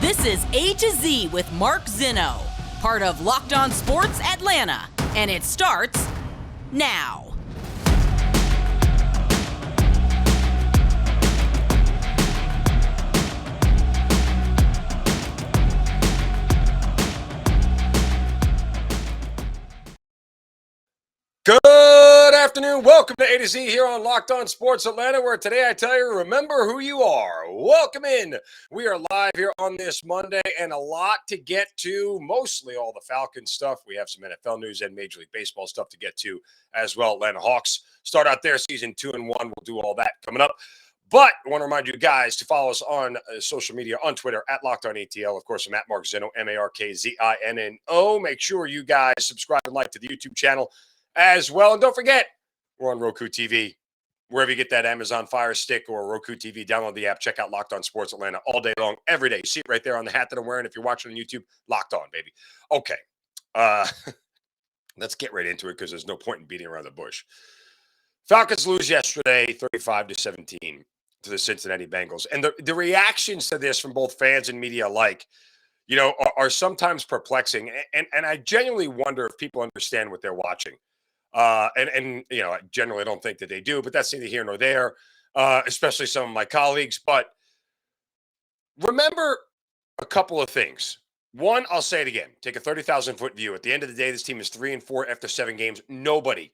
This is A to Z with Mark Zinno, part of Locked On Sports Atlanta, and it starts now. Good afternoon. Welcome to A to Z here on Locked On Sports Atlanta, where today I tell you, remember who you are. Welcome in. We are live here on this Monday and a lot to get to, mostly all the Falcons stuff. We have some NFL news and Major League Baseball stuff to get to as well. Atlanta Hawks start out their season 2-1. We'll do all that coming up. But I want to remind you guys to follow us on social media, on Twitter, at LockedOnATL. Of course, I'm at Mark Zinno, MarkZinno. Make sure you guys subscribe and like to the YouTube channel as well. And don't forget, we're on Roku TV. Wherever you get that Amazon Fire Stick or Roku TV, download the app. Check out Locked On Sports Atlanta all day long, every day. You see it right there on the hat that I'm wearing. If you're watching on YouTube, Locked On, baby. Okay. Let's get right into it because there's no point in beating around the bush. Falcons lose yesterday, 35-17 to the Cincinnati Bengals. And the reactions to this from both fans and media alike, you know, are sometimes perplexing. And I genuinely wonder if people understand what they're watching. And you know, I generally don't think that they do, but that's neither here nor there, especially some of my colleagues. But remember a couple of things. One, I'll say it again. Take a 30,000-foot view. At the end of the day, this team is 3-4 after 7 games. Nobody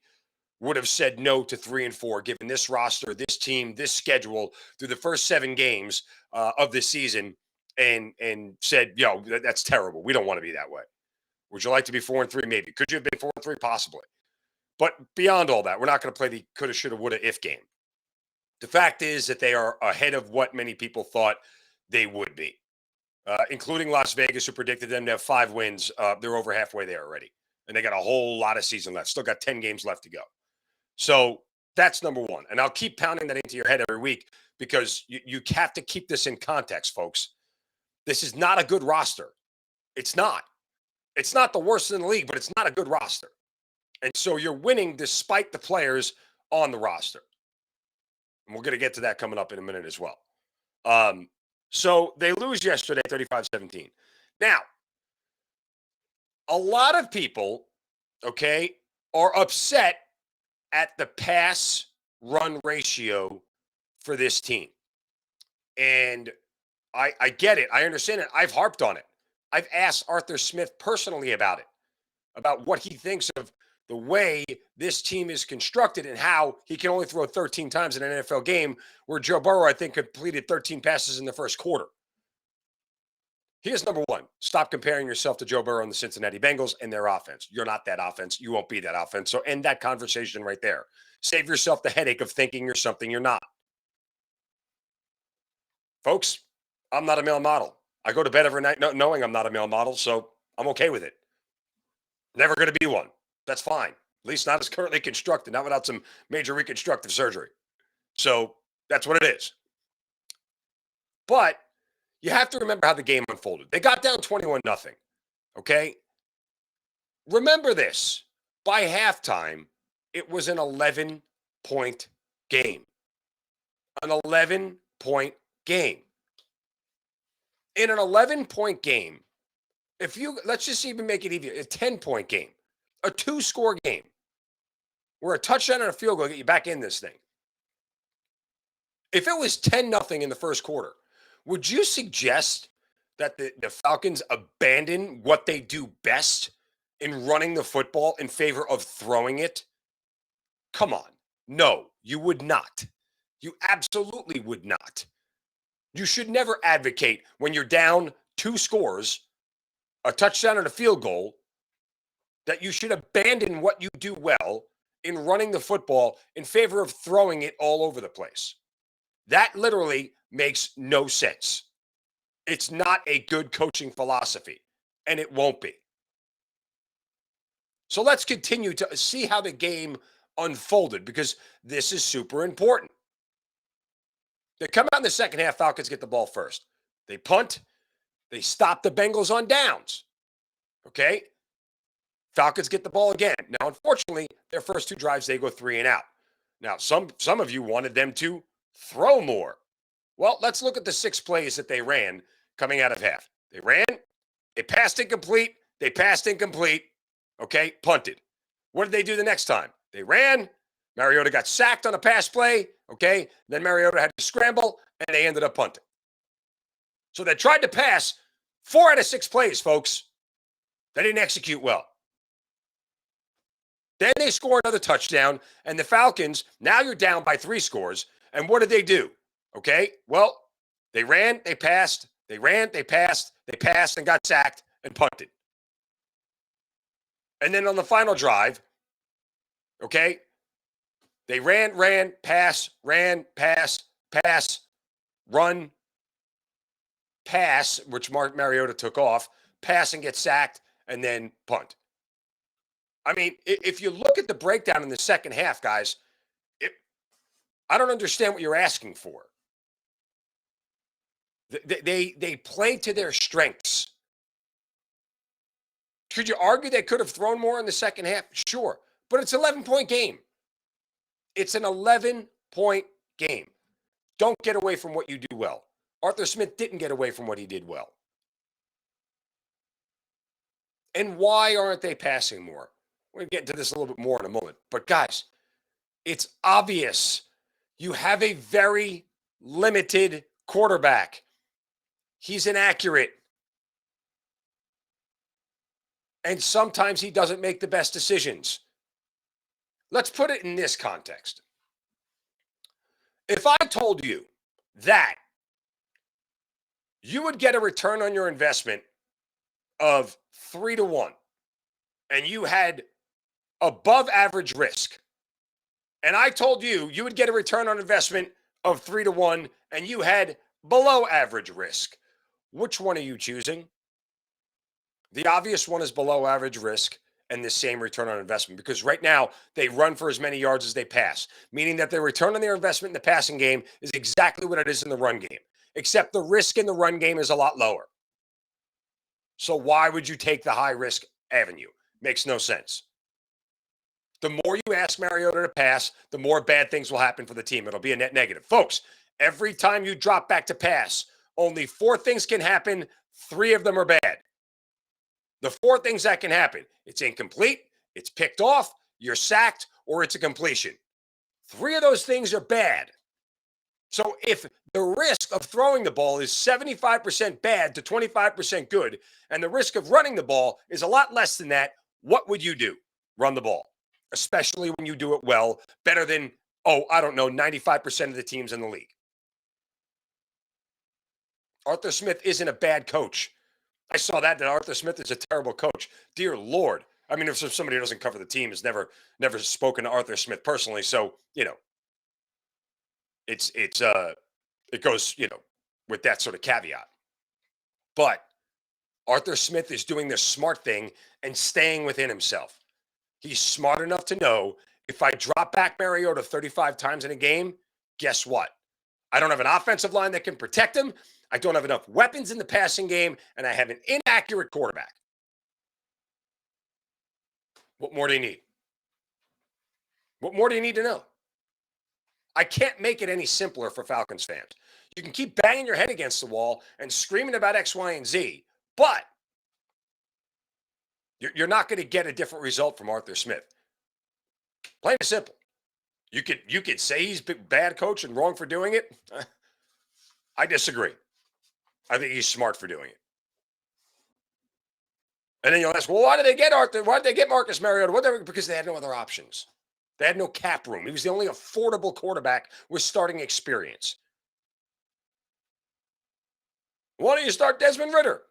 would have said no to 3-4, given this roster, this team, this schedule through the first 7 games of this season, and said, yo, that's terrible. We don't want to be that way. Would you like to be 4-3? Maybe. Could you have been 4-3? Possibly. But beyond all that, we're not going to play the coulda, shoulda, woulda, if game. The fact is that they are ahead of what many people thought they would be, including Las Vegas, who predicted them to have 5 wins. They're over halfway there already, and they got a whole lot of season left. Still got 10 games left to go. So that's number one. And I'll keep pounding that into your head every week because you have to keep this in context, folks. This is not a good roster. It's not. It's not the worst in the league, but it's not a good roster. And so you're winning despite the players on the roster. And we're going to get to that coming up in a minute as well. So they lose yesterday, 35-17. Now, a lot of people, okay, are upset at the pass-run ratio for this team. And I get it. I understand it. I've harped on it. I've asked Arthur Smith personally about it, about what he thinks of the way this team is constructed and how he can only throw 13 times in an NFL game, where Joe Burrow, I think, completed 13 passes in the first quarter. Here's number one. Stop comparing yourself to Joe Burrow and the Cincinnati Bengals and their offense. You're not that offense. You won't be that offense. So end that conversation right there. Save yourself the headache of thinking you're something you're not. Folks, I'm not a male model. I go to bed every night knowing I'm not a male model, so I'm okay with it. Never going to be one. That's fine. At least not as currently constructed, not without some major reconstructive surgery. So that's what it is. But you have to remember how the game unfolded. They got down 21-0. Okay? Remember this. By halftime, it was an 11-point game. An 11-point game. In an 11-point game, let's just even make it easier, a 10-point game. A 2-score game where a touchdown and a field goal get you back in this thing. If it was 10-0 in the first quarter, would you suggest that the Falcons abandon what they do best in running the football in favor of throwing it? Come on. No, you would not. You absolutely would not. You should never advocate when you're down 2 scores, a touchdown and a field goal, that you should abandon what you do well in running the football in favor of throwing it all over the place. That literally makes no sense. It's not a good coaching philosophy, and it won't be. So let's continue to see how the game unfolded, because this is super important. They come out in the second half, Falcons get the ball first. They punt. They stop the Bengals on downs. Okay? Falcons get the ball again. Now, unfortunately, their first 2 drives, they go 3 and out. Now, some of you wanted them to throw more. Well, let's look at the 6 plays that they ran coming out of half. They ran, they passed incomplete, they passed incomplete, okay, punted. What did they do the next time? They ran, Mariota got sacked on a pass play, okay, then Mariota had to scramble, and they ended up punting. So they tried to pass 4 out of 6 plays, folks. They didn't execute well. Then they score another touchdown, and the Falcons, now you're down by 3 scores, and what did they do? Okay, well, they ran, they passed, they ran, they passed, and got sacked and punted. And then on the final drive, okay, they ran, pass, run, pass, which Mariota took off, pass and get sacked, and then punt. I mean, if you look at the breakdown in the second half, guys, I don't understand what you're asking for. They played to their strengths. Could you argue they could have thrown more in the second half? Sure. But it's an 11-point game. It's an 11-point game. Don't get away from what you do well. Arthur Smith didn't get away from what he did well. And why aren't they passing more? We're going to get into this a little bit more in a moment. But guys, it's obvious. You have a very limited quarterback. He's inaccurate. And sometimes he doesn't make the best decisions. Let's put it in this context. If I told you that you would get a return on your investment of 3-1, and you had above average risk, and I told you you would get a return on investment of 3-1, and you had below average risk, which one are you choosing? The obvious one is below average risk and the same return on investment, because right now they run for as many yards as they pass, meaning that their return on their investment in the passing game is exactly what it is in the run game, except the risk in the run game is a lot lower. So why would you take the high risk avenue? Makes no sense. The more you ask Mariota to pass, the more bad things will happen for the team. It'll be a net negative. Folks, every time you drop back to pass, only 4 things can happen. 3 of them are bad. The 4 things that can happen: it's incomplete, it's picked off, you're sacked, or it's a completion. 3 of those things are bad. So if the risk of throwing the ball is 75% bad to 25% good, and the risk of running the ball is a lot less than that, what would you do? Run the ball, especially when you do it well, better than, 95% of the teams in the league. Arthur Smith isn't a bad coach. I saw that Arthur Smith is a terrible coach. Dear Lord. I mean, if somebody who doesn't cover the team has never spoken to Arthur Smith personally, so, it goes, with that sort of caveat. But Arthur Smith is doing the smart thing and staying within himself. He's smart enough to know, if I drop back Mariota 35 times in a game, guess what? I don't have an offensive line that can protect him. I don't have enough weapons in the passing game, and I have an inaccurate quarterback. What more do you need? What more do you need to know? I can't make it any simpler for Falcons fans. You can keep banging your head against the wall and screaming about X, Y, and Z, but you're not going to get a different result from Arthur Smith. Plain and simple. You could say he's a bad coach and wrong for doing it. I disagree. I think he's smart for doing it. And then you'll ask, well, why did they get Arthur? Why did they get Marcus Mariota? Because they had no other options. They had no cap room. He was the only affordable quarterback with starting experience. Why don't you start Desmond Ridder?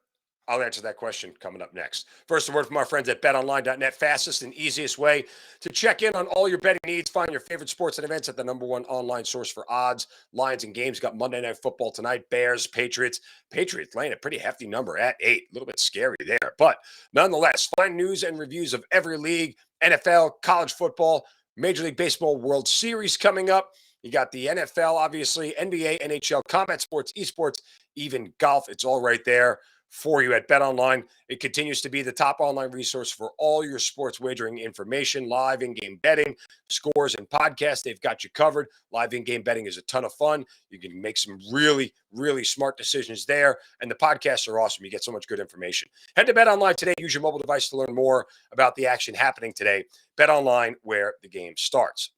I'll answer that question coming up next. First, a word from our friends at BetOnline.net. Fastest and easiest way to check in on all your betting needs. Find your favorite sports and events at the #1 online source for odds, lines, and games. Got Monday Night Football tonight. Bears, Patriots. Patriots laying a pretty hefty number at 8. A little bit scary there. But nonetheless, find news and reviews of every league, NFL, college football, Major League Baseball World Series coming up. You got the NFL, obviously, NBA, NHL, combat sports, esports, even golf. It's all right there. for you at BetOnline. It continues to be the top online resource for all your sports wagering information, live in-game betting, scores, and podcasts. They've got you covered. Live in-game betting is a ton of fun. You can make some really, really smart decisions there, and the podcasts are awesome. You get so much good information. Head to BetOnline today. Use your mobile device to learn more about the action happening today. BetOnline, where the game starts.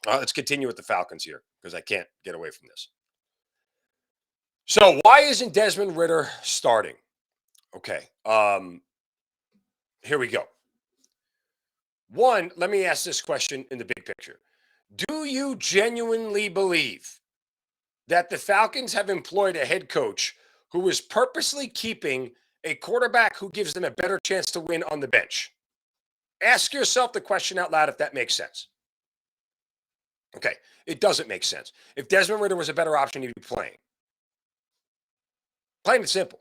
Let's continue with the Falcons here because I can't get away from this. So why isn't Desmond Ridder starting? Okay. Here we go. One, let me ask this question in the big picture. Do you genuinely believe that the Falcons have employed a head coach who is purposely keeping a quarterback who gives them a better chance to win on the bench? Ask yourself the question out loud if that makes sense. Okay, it doesn't make sense. If Desmond Ridder was a better option, he'd be playing. Plain and simple.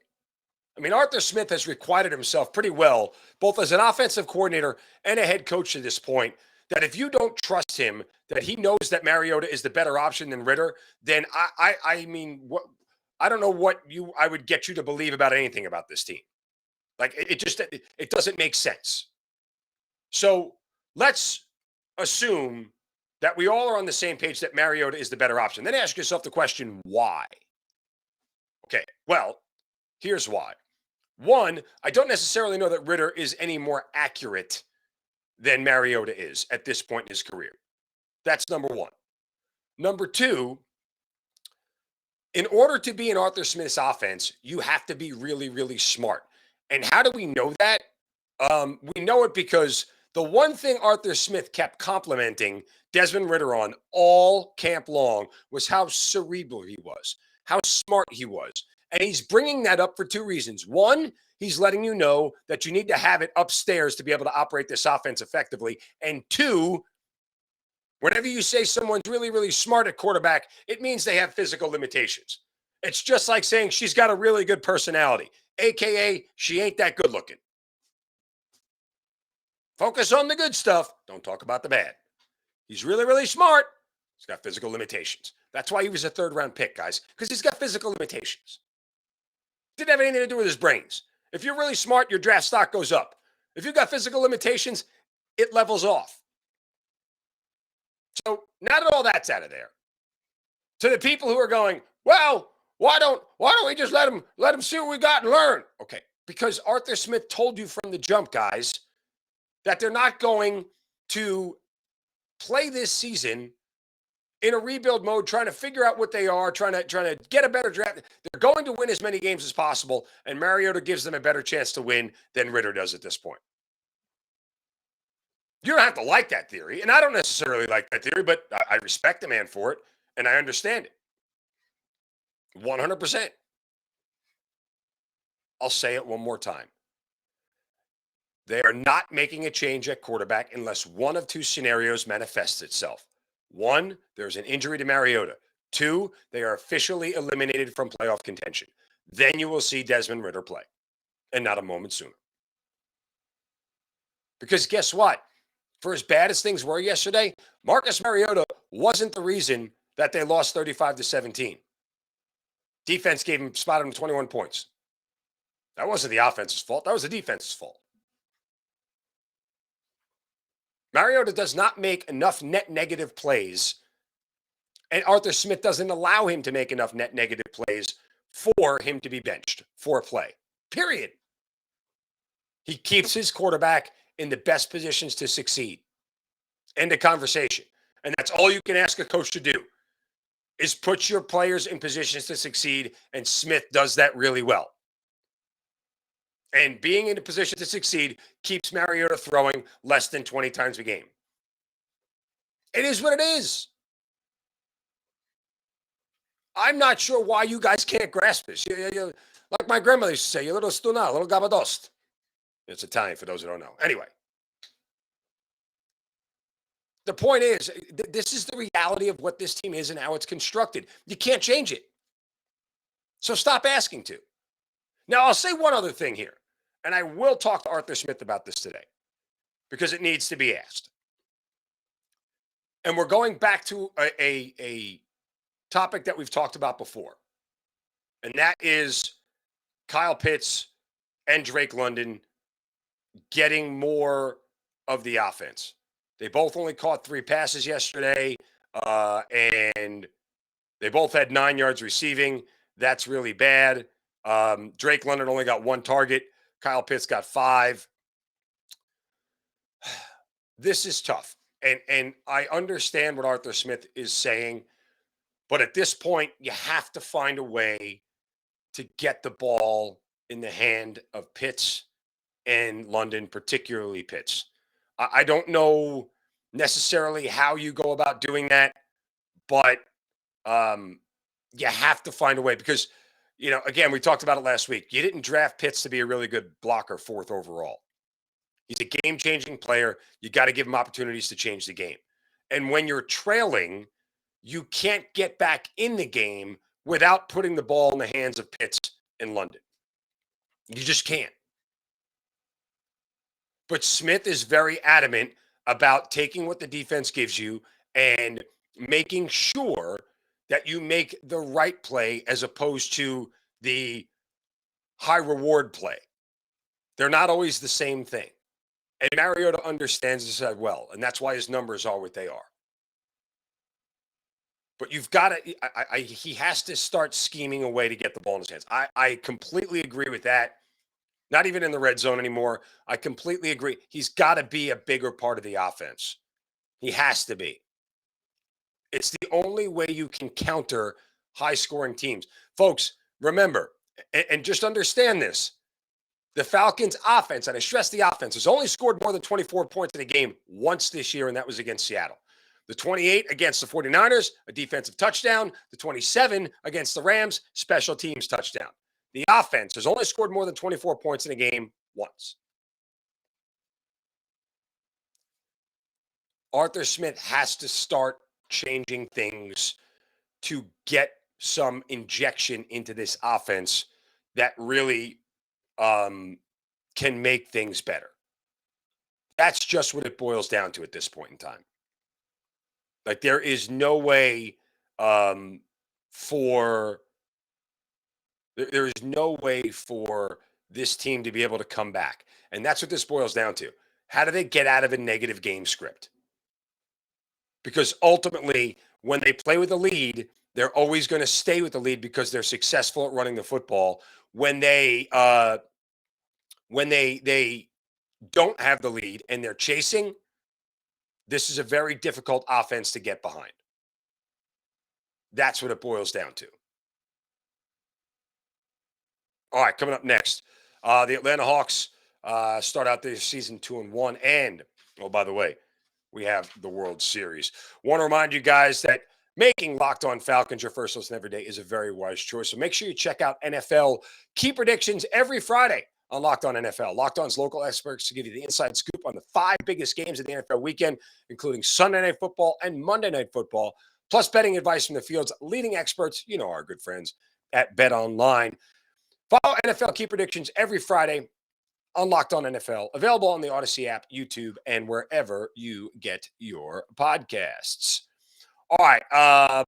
I mean, Arthur Smith has requited himself pretty well, both as an offensive coordinator and a head coach to this point, that if you don't trust him, that he knows that Mariota is the better option than Ridder, then I mean, what I don't know what I would get you to believe about anything about this team. Like it doesn't make sense. So let's assume that we all are on the same page that Mariota is the better option. Then ask yourself the question, why? Okay, well, here's why. One, I don't necessarily know that Ridder is any more accurate than Mariota is at this point in his career. That's number one. Number two, in order to be in Arthur Smith's offense, you have to be really, really smart. And how do we know that? We know it because the one thing Arthur Smith kept complimenting Desmond Ridder on all camp long was how cerebral he was, how smart he was. And he's bringing that up for two reasons. One, he's letting you know that you need to have it upstairs to be able to operate this offense effectively. And two, whenever you say someone's really, really smart at quarterback, it means they have physical limitations. It's just like saying she's got a really good personality, AKA she ain't that good looking. Focus on the good stuff. Don't talk about the bad. He's really, really smart. He's got physical limitations. That's why he was a third-round pick, guys, because he's got physical limitations. Didn't have anything to do with his brains. If you're really smart, your draft stock goes up. If you've got physical limitations, it levels off. So now that all that's out of there, to the people who are going, well, why don't we just let him see what we got and learn? Okay, because Arthur Smith told you from the jump, guys, that they're not going to play this season in a rebuild mode, trying to figure out what they are, trying to get a better draft. They're going to win as many games as possible, and Mariota gives them a better chance to win than Ridder does at this point. You don't have to like that theory, and I don't necessarily like that theory, but I respect the man for it, and I understand it. 100%. I'll say it one more time. They are not making a change at quarterback unless one of two scenarios manifests itself. One, there's an injury to Mariota. Two, they are officially eliminated from playoff contention. Then you will see Desmond Ridder play, and not a moment sooner. Because guess what? For as bad as things were yesterday, Marcus Mariota wasn't the reason that they lost 35-17. Defense spotted him 21 points. That wasn't the offense's fault. That was the defense's fault. Mariota does not make enough net negative plays, and Arthur Smith doesn't allow him to make enough net negative plays for him to be benched for a play. Period. He keeps his quarterback in the best positions to succeed. End of conversation. And that's all you can ask a coach to do, is put your players in positions to succeed, and Smith does that really well. And being in a position to succeed keeps Mariota throwing less than 20 times a game. It is what it is. I'm not sure why you guys can't grasp this. Like my grandmother used to say, you little stuna, little gabadost. It's Italian for those who don't know. Anyway. The point is, this is the reality of what this team is and how it's constructed. You can't change it. So stop asking to. Now, I'll say one other thing here, and I will talk to Arthur Smith about this today because it needs to be asked. And we're going back to a topic that we've talked about before, and that is Kyle Pitts and Drake London getting more of the offense. They both only caught 3 passes yesterday, and they both had 9 yards receiving. That's really bad. Drake London only got 1 target. Kyle Pitts got 5. This is tough. And I understand what Arthur Smith is saying, but at this point, you have to find a way to get the ball in the hand of Pitts and London, particularly Pitts. I don't know necessarily how you go about doing that, but you have to find a way because, again, we talked about it last week. You didn't draft Pitts to be a really good blocker 4th overall. He's a game-changing player. You got to give him opportunities to change the game. And when you're trailing, you can't get back in the game without putting the ball in the hands of Pitts and London. You just can't. But Smith is very adamant about taking what the defense gives you and making sure that you make the right play as opposed to the high reward play. They're not always the same thing. And Mariota understands this as well, and that's why his numbers are what they are. But you've got to, he has to start scheming a way to get the ball in his hands. I completely agree with that. Not even in the red zone anymore. I completely agree. He's got to be a bigger part of the offense. He has to be. It's the only way you can counter high-scoring teams. Folks, remember, and just understand this, the Falcons' offense, and I stress the offense, has only scored more than 24 points in a game once this year, and that was against Seattle. The 28 against the 49ers, a defensive touchdown. The 27 against the Rams, special teams touchdown. The offense has only scored more than 24 points in a game once. Arthur Smith has to start changing things to get some injection into this offense that really can make things better. That's just what it boils down to at this point in time. Like, there is no way there is no way for this team to be able to come back. And that's what this boils down to. How do they get out of a negative game script? Because ultimately, when they play with a lead, they're always going to stay with the lead because they're successful at running the football. When they don't have the lead and they're chasing, this is a very difficult offense to get behind. That's what it boils down to. All right, coming up next, the Atlanta Hawks start out their season 2-1. And, oh, by the way, we have the World Series. Want to remind you guys that making Locked On Falcons your first listen every day is a very wise choice. So make sure you check out NFL Key Predictions every Friday on Locked On NFL. Locked On's local experts to give you the inside scoop on the 5 biggest games of the NFL weekend, including Sunday Night Football and Monday Night Football, plus betting advice from the field's leading experts, our good friends at BetOnline. Follow NFL Key Predictions every Friday on Locked On NFL, available on the Odyssey app, YouTube, and wherever you get your podcasts. All right, I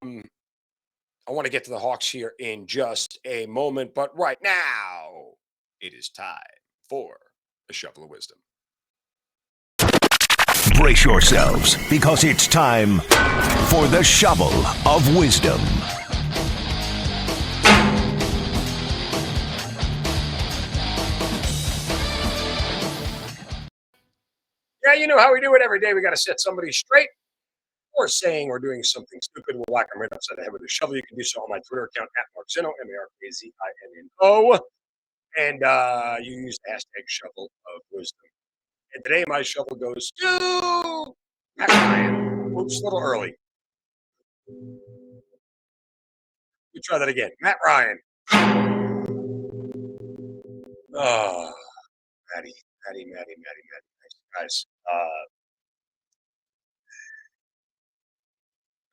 want to get to the Hawks here in just a moment, but right now, it is time for a Shovel of Wisdom. Brace yourselves, because it's time for the Shovel of Wisdom. Yeah, you know how we do it every day. We got to set somebody straight. Or saying or doing something stupid, we'll whack them right upside the head with a shovel. You can do so on my Twitter account at Marcino, Markazino. And you use the hashtag Shovel of Wisdom. And today my shovel goes to Matt Ryan. Oops, a little early. We try that again. Matt Ryan. Oh, Matty. Thanks, guys.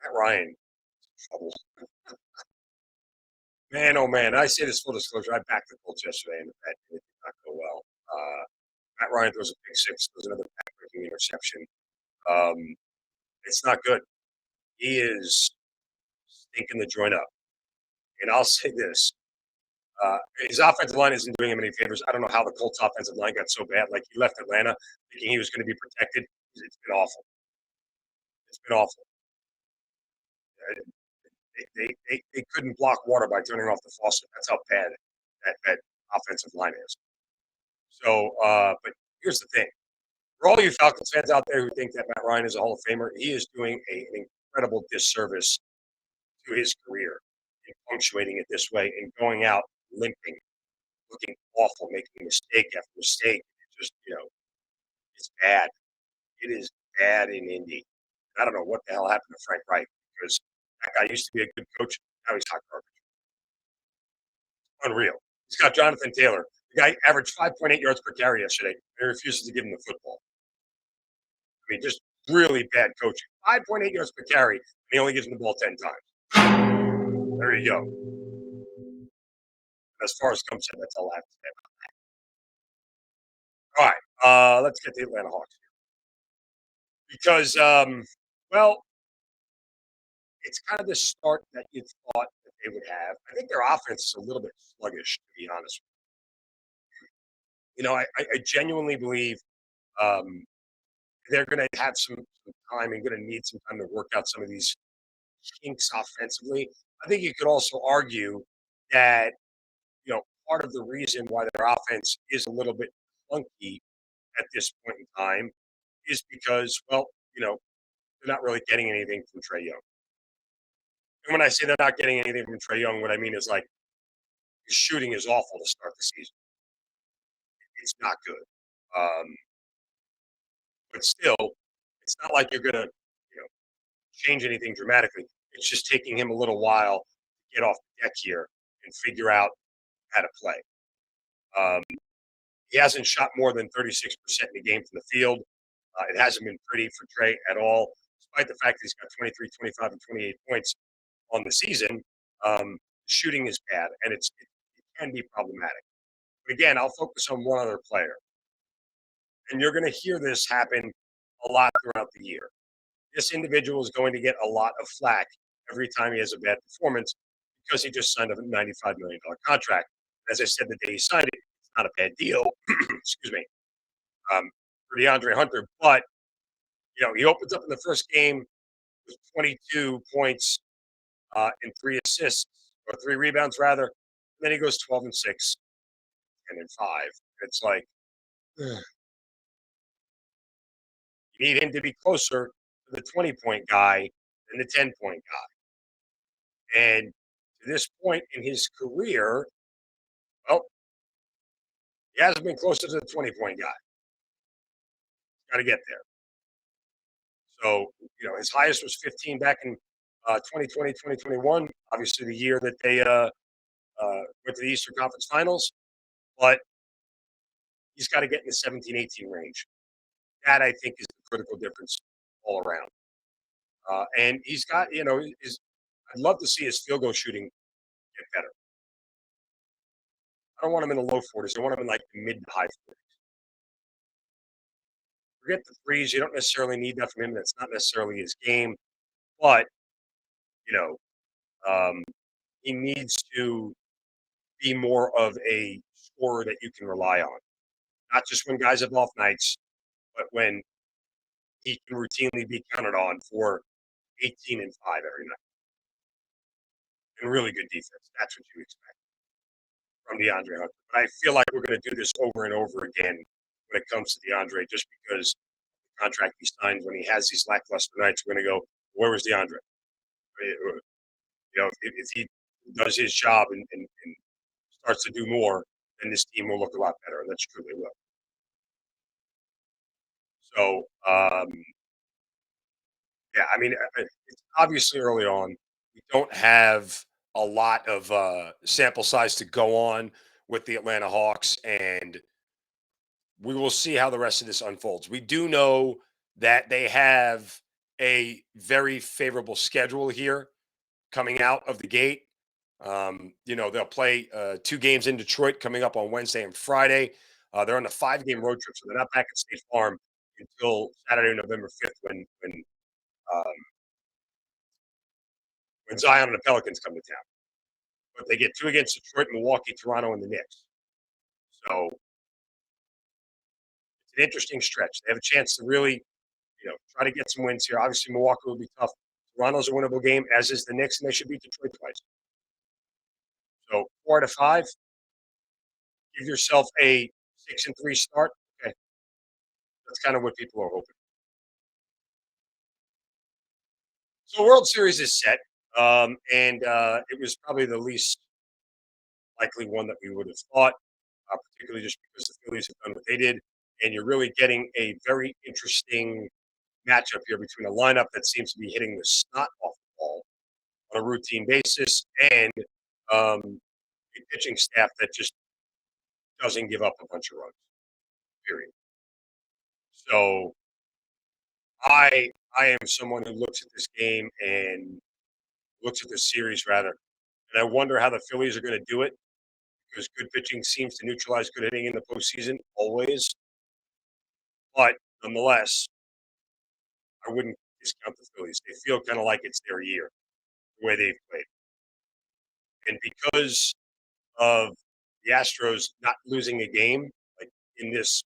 Matt Ryan. Trouble. Man, oh man. I say this full disclosure. I backed the Colts yesterday and that did not go well. Matt Ryan throws a pick six, throws another back-breaking interception. It's not good. He is stinking the joint up. And I'll say this. Uh, his offensive line isn't doing him any favors. I don't know how the Colts offensive line got so bad. Like he left Atlanta thinking he was going to be protected. It's been awful. It's been awful. They couldn't block water by turning off the faucet. That's how bad that offensive line is. So, but here's the thing: for all you Falcons fans out there who think that Matt Ryan is a Hall of Famer, he is doing an incredible disservice to his career in punctuating it this way and going out limping, looking awful, making mistake after mistake. It's just it's bad. It is bad in Indy. I don't know what the hell happened to Frank Reich because that guy used to be a good coach. Now he's hot garbage. Unreal. He's got Jonathan Taylor. The guy averaged 5.8 yards per carry yesterday. He refuses to give him the football. I mean, just really bad coaching. 5.8 yards per carry, and he only gives him the ball 10 times. There you go. As far as comes in, that's all I have to say about that. All right, let's get the Atlanta Hawks here. Because, well, it's kind of the start that you thought that they would have. I think their offense is a little bit sluggish, to be honest. I genuinely believe they're going to have some time and going to need some time to work out some of these kinks offensively. I think you could also argue that, part of the reason why their offense is a little bit clunky at this point in time is because, well, they're not really getting anything from Trey Young. And when I say they're not getting anything from Trey Young, what I mean is like his shooting is awful to start the season. It's not good. But still, it's not like you're going to, change anything dramatically. It's just taking him a little while to get off the deck here and figure out how to play. He hasn't shot more than 36% in the game from the field. It hasn't been pretty for Trey at all, despite the fact that he's got 23, 25, and 28 points on the season. Shooting is bad, and it can be problematic. But again, I'll focus on one other player. And you're going to hear this happen a lot throughout the year. This individual is going to get a lot of flack every time he has a bad performance because he just signed a $95 million contract. As I said the day he signed it, it's not a bad deal. Excuse me. For DeAndre Hunter, but he opens up in the first game with 22 points and 3 assists or 3 rebounds rather. And then he goes 12 and 6, 10 and 5. It's like you need him to be closer to the 20-point guy than the 10-point guy. And to this point in his career, well, he hasn't been closer to the 20-point guy. Got to get there. So, his highest was 15 back in 2020, 2021, obviously the year that they went to the Eastern Conference Finals. But he's got to get in the 17, 18 range. That, I think, is the critical difference all around. And he's got, I'd love to see his field goal shooting get better. I don't want him in the low 40s. I want him in like the mid to high 40s. Forget the threes. You don't necessarily need that from him. That's not necessarily his game. But, he needs to be more of a scorer that you can rely on. Not just when guys have off nights, but when he can routinely be counted on for 18 and 5 every night. And really good defense. That's what you expect from DeAndre Hunter. But I feel like we're going to do this over and over again when it comes to DeAndre, just because the contract he signed, when he has these lackluster nights, we're going to go, where was DeAndre? If he does his job and starts to do more, then this team will look a lot better, and that's true, they will. So, yeah, I mean, it's obviously early on. We don't have a lot of sample size to go on with the Atlanta Hawks, and we will see how the rest of this unfolds. We do know that they have a very favorable schedule here coming out of the gate. They'll play 2 games in Detroit coming up on Wednesday and Friday. They're on a 5-game road trip, so they're not back at State Farm until Saturday, November 5th, when Zion and the Pelicans come to town. but they get 2 against Detroit, Milwaukee, Toronto, and the Knicks. So it's an interesting stretch. They have a chance to really, try to get some wins here. Obviously, Milwaukee will be tough. Toronto's a winnable game, as is the Knicks, and they should beat Detroit twice. So 4 out of 5. Give yourself a 6-3 start. Okay, that's kind of what people are hoping. So World Series is set, and it was probably the least likely one that we would have thought, particularly just because the Phillies have done what they did, and you're really getting a very interesting matchup here between a lineup that seems to be hitting the snot off the ball on a routine basis, and a pitching staff that just doesn't give up a bunch of runs. Period. So I am someone who looks at this game and looks at this series rather, and I wonder how the Phillies are going to do it because good pitching seems to neutralize good hitting in the postseason always. But nonetheless, I wouldn't discount the Phillies. They feel kind of like it's their year, the way they've played, and because of the Astros not losing a game like in this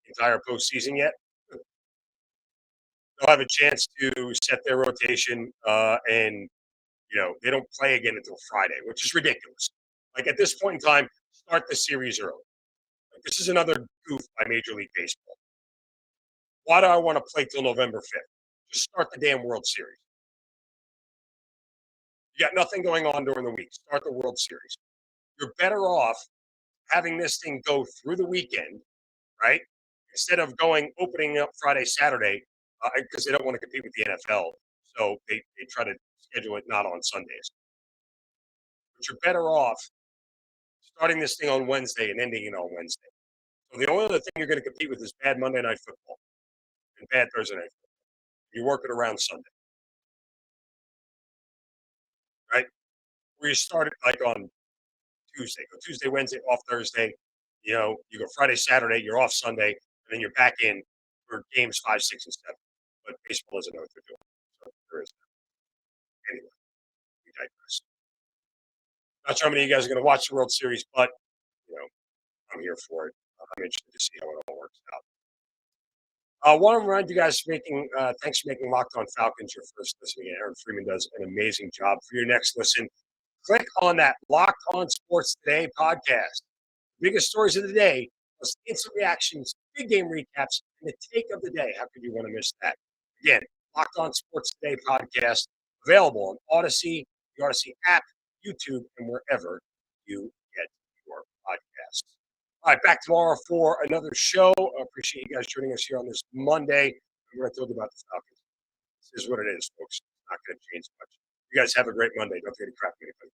entire postseason yet, they'll have a chance to set their rotation, and they don't play again until Friday, which is ridiculous. Like at this point in time, start the series early. Like, this is another goof by Major League Baseball. Why do I want to play till November 5th? Just start the damn World Series. You got nothing going on during the week. Start the World Series. You're better off having this thing go through the weekend, right? Instead of opening up Friday, Saturday, because they don't want to compete with the NFL. So they try to schedule it not on Sundays. But you're better off starting this thing on Wednesday and ending it on Wednesday. So the only other thing you're going to compete with is bad Monday Night Football and bad Thursday Night Football. You work it around Sunday, right? Where you start it like on Tuesday. Go Tuesday, Wednesday, off Thursday. You go Friday, Saturday, you're off Sunday, and then you're back in for games 5, 6, and 7. But baseball doesn't know what they're doing. So there is that. Anyway, we digress. Not sure how many of you guys are going to watch the World Series, but, I'm here for it. I'm interested to see how it all works out. I want to remind you guys thanks for making Locked On Falcons your first listening. Aaron Freeman does an amazing job. For your next listen, click on that Locked On Sports Today podcast. Biggest stories of the day, plus instant reactions, big game recaps, and the take of the day. How could you want to miss that? Again, Locked On Sports Today podcast, available on Odyssey, the Odyssey app, YouTube, and wherever you get your podcasts. All right, back tomorrow for another show. I appreciate you guys joining us here on this Monday. I'm going to tell you about the Falcons. This is what it is, folks. It's not going to change much. You guys have a great Monday. Don't forget to crap anybody.